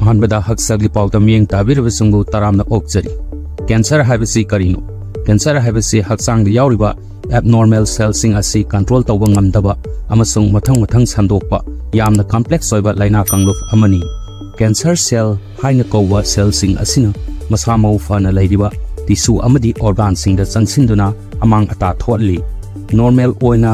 अहानबदा हक्सगली पाउतम येंग ताबिरबसुंगु तरामना ओक्जरी कैंसर हाइबसी करिनो कैंसर हाइबसी हक्सांग यावरिबा abnormal cellsing asi control tawba ngamdaba amasung mathang sandokpa yamna complex oiba laina kangluf amani cancer cell haina kowa cellsing asina masamau fana leidiba tissue amadi organ sing da changsinduna amang ata thotli normal oina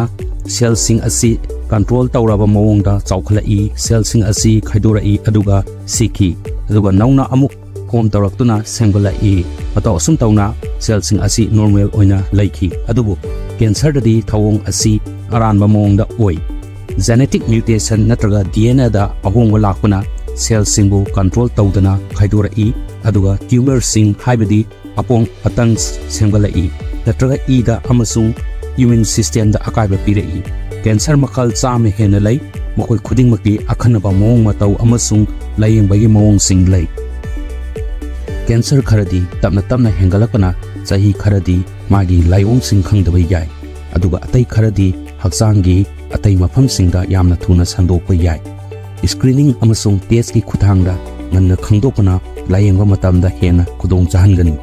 cellsing asi control tawraba mawongda chawkhlai cellsing asi khaidorai aduga siki aduga nauna amuk form tawraktuna sengolai ato sum tawna cellsing asi normal oina laiki adubu cancer dadi thawong asi aranba mawongda oi genetic mutation natraga DNA da ahongwa lakuna cellsing bu control tawdana khaidorai aduga tumor sing haibadi apong atang sengolai natraga da amasung immune system da akaiba pirai cancer makal cham hena lai mokoi khuding maki akhanaba mawong matau amasung layingbagi mawong sing lai cancer kharadi tapna hengalakana chahi kharadi magi Laiyongsing khangdaba yai aduga atai kharadi haksangi atai mafam singda yamna thuna sandokpa yai screening amasung test ki khuthangda nganna khangdokna layengba matamda hena khudong chahangani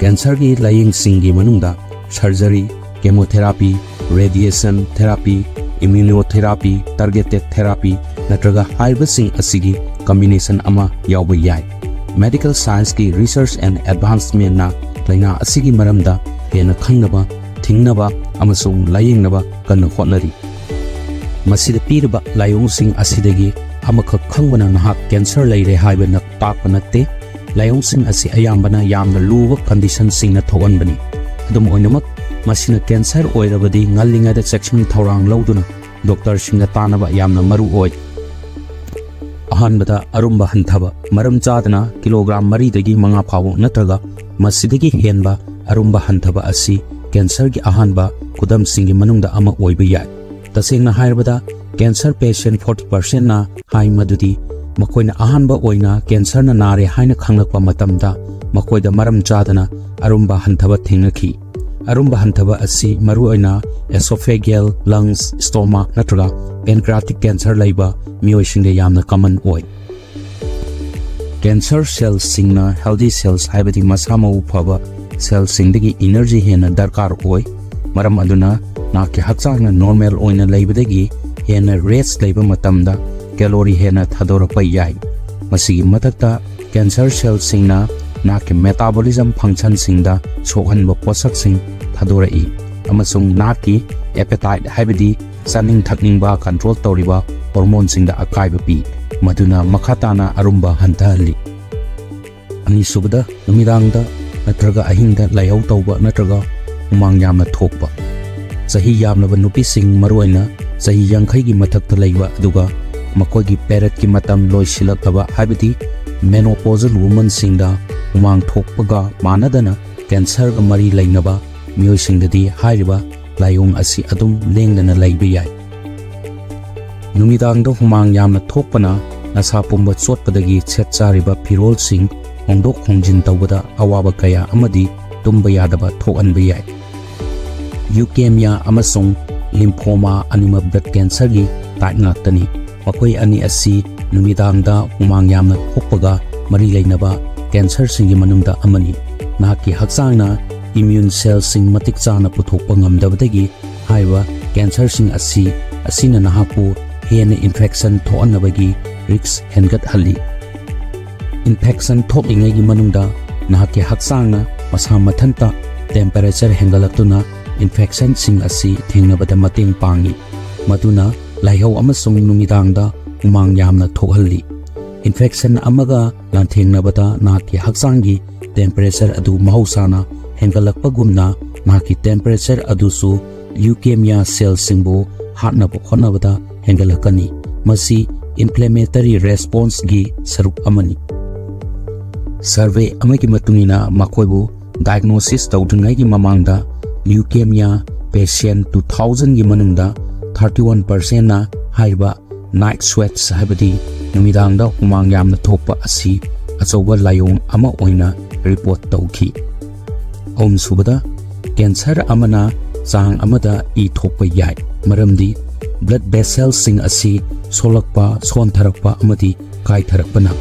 cancer gi Laiyongsing gi manungda surgery chemotherapy radiation therapy immunotherapy targeted therapy natraga haibasing asigi combination ama yawba yai medical science ki research and advancement na laina asigi maramda hena khangnaba thingnaba amasung layengnaba kan hotnari masida pirba Laiyongsing asidagi amakha khangbana nahak cancer leire haibana takpanatte Laiyongsing asi ayambana yamna luwa condition singna thoganbani adum oinamak masina cancer oirabadi ngallinga da section thorang lawduna doctor singna tanaba yamna maru oi ahanbada arumba hanthaba maram chadana kilogram 3 dagi manga phawo natraga masidagi henba arumba hanthaba asi cancer gi ahanba kudam singi manungda ama oiba yai tasengna haibada cancer patient 40% na hai madudi makoina ahanba oina cancer na nare haina khanglakpa matamda makoida maram chadana arumba hanthaba thengakhi arumba hanthaba asi maru oina esophageal lungs stomach natraga pancreatic cancer laiba mioisingde yamna common oi cancer cells singna healthy cells haibadi masama uphaba cells singdagi energy hena darkar oi maram aduna na ke hakchangna normal oina laibadagi hena rest laiba matamda calorie hena thadorapa yai masigi matakta cancer cells singna na ke metabolism function singda sokhanba posak sing thadorai amasung na ki appetite haibadi saning thakningba control toriba hormone singda akaiba pi maduna makhatana arumba hantali ani subada numidangda natraga ahingda layau tawba natraga umang yamna thokpa sahi yamnaba nupi sing maroina sahi 50 gi mathakta laiba aduga makoi gi period ki matam loisilakaba haibadi menopausal woman singda umang thokpaga manadana cancer ga mari lainaba mioi singdadi hairiba layong asi adum lengdana laiba yai numidang do humang yamna thokpana nasa pumba chotpadagi chetchariba pirol sing hongdok hongjin tawbada awaba kaya amadi tumba yadaba thokanba yai leukemia amasung lymphoma anima blood cancer gi type ngaktani makoi ani asi numidangda humang yamna thokpaga mari lainaba cancer singi manungda amani naki hakchangna immune cells sing matik chana puthokpa ngamdabadagi haiba cancer sing asina nahapu hena infection thoanabagi risk hengat hali infection thokingai gi manungda nahake hakchangna masa mathanta temperature hengalaktuna infection sing asi thengnabada mateng pangi maduna laihau amasung numidangda umang yamna thokhalli infection amaga lanthengnabada nahake hakchangi temperature adu mahausana hengalakpagumna nahaki temperature adusu leukemia cells singbo hatnaba khonabada hengalakani masi inflammatory response gi saruk amani survey amagi matungina makoibu diagnosis tawdungai gi mamangda leukemia patient 2000 gi manungda 31% na haiba night sweats habadi numidangda humang yamna thokpa asi achoba layong ama oina report tawki om subada cancer amana chang amada I thokpa yai maramdi blood vessels sing asi solakpa sontharakpa amadi kai tharakpana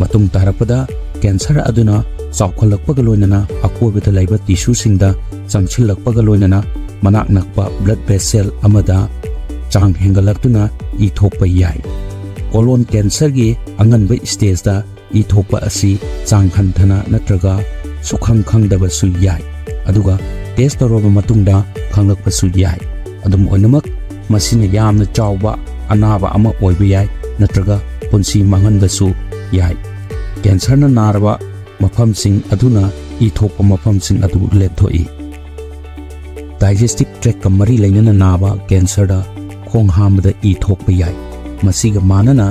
matung tarakpada cancer aduna chawkhalakpaga loinana akoibada laiba tissue singda changchilakpaga loinana manak nakpa blood vessel amada chang hengalaktuna I thokpa yai colon cancer gi anganba stage da I thokpa asi chang khanthana natraga sukhang khangdaba su yai aduga test toroba matungda khanglakpa su yai adum oinamak masina yamna chawba anaba ama oiba yai natraga punsi manganba su yai cancer na naraba mafam sing aduna I thokpa mafam sing adu lepthoi digestive tract kamari lainana naba cancer da khong hamda I thokpa yai masiga manana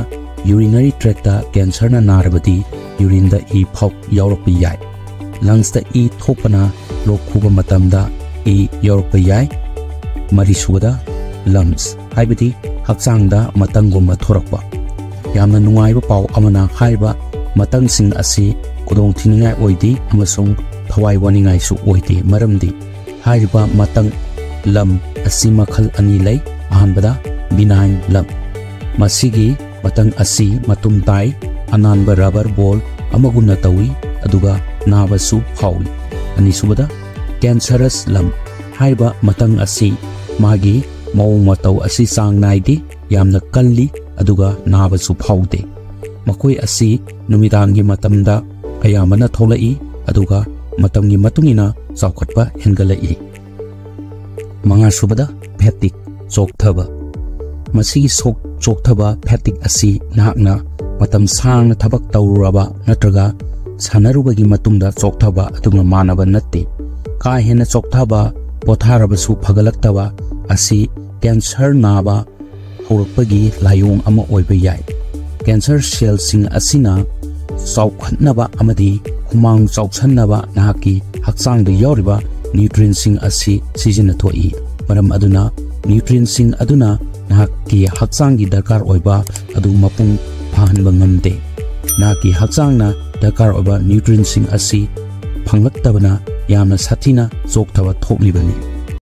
urinary tract da cancer na narabati urine da I phok yaurpa yai lungs da I thokpana lok khuba matamda I yaurpa yai marisuda lumps haibati hakchang da matanguma thorakpa yamna nungaiba paw amana haiba matang sing asi kudong thiningai oidi amasung thawai waningai su oidi maramdi haiba matang lam asi makhal ani lei ahanbada benign lam masigi matang asi matum tai ananba rubber ball amaguna tawi aduga nabasu phawi ani subada cancerous lam haiba matang asi magi mawung matau asi sang naidi yamna kalli aduga nabasu phaude makoi asi numidangi matamda ayamana tholai aduga matamgi matungina chawkhatpa hengalai manga subada fatigue chokthaba masigi chokthaba fatigue asi nahakna matam sangna thabak tawraba natraga sanarubagi matungda chokthaba adunga manaba natte ka hena chokthaba potharabasu phagalaktaba asi cancer naba horpagi layong ama oiba yai cancer cells sing asina chawkhatnaba amadi humang chawsannaba nahaki hakchang da yoriba nutrients sing asi sijina thoi maram aduna nutrients sing aduna nahaki hakchang gi darkar oiba adu mapung phahanba ngamde nahaki hakchang na darkar oiba nutrients sing asi phanglaktabana yamna sathina chokthaba thoklibani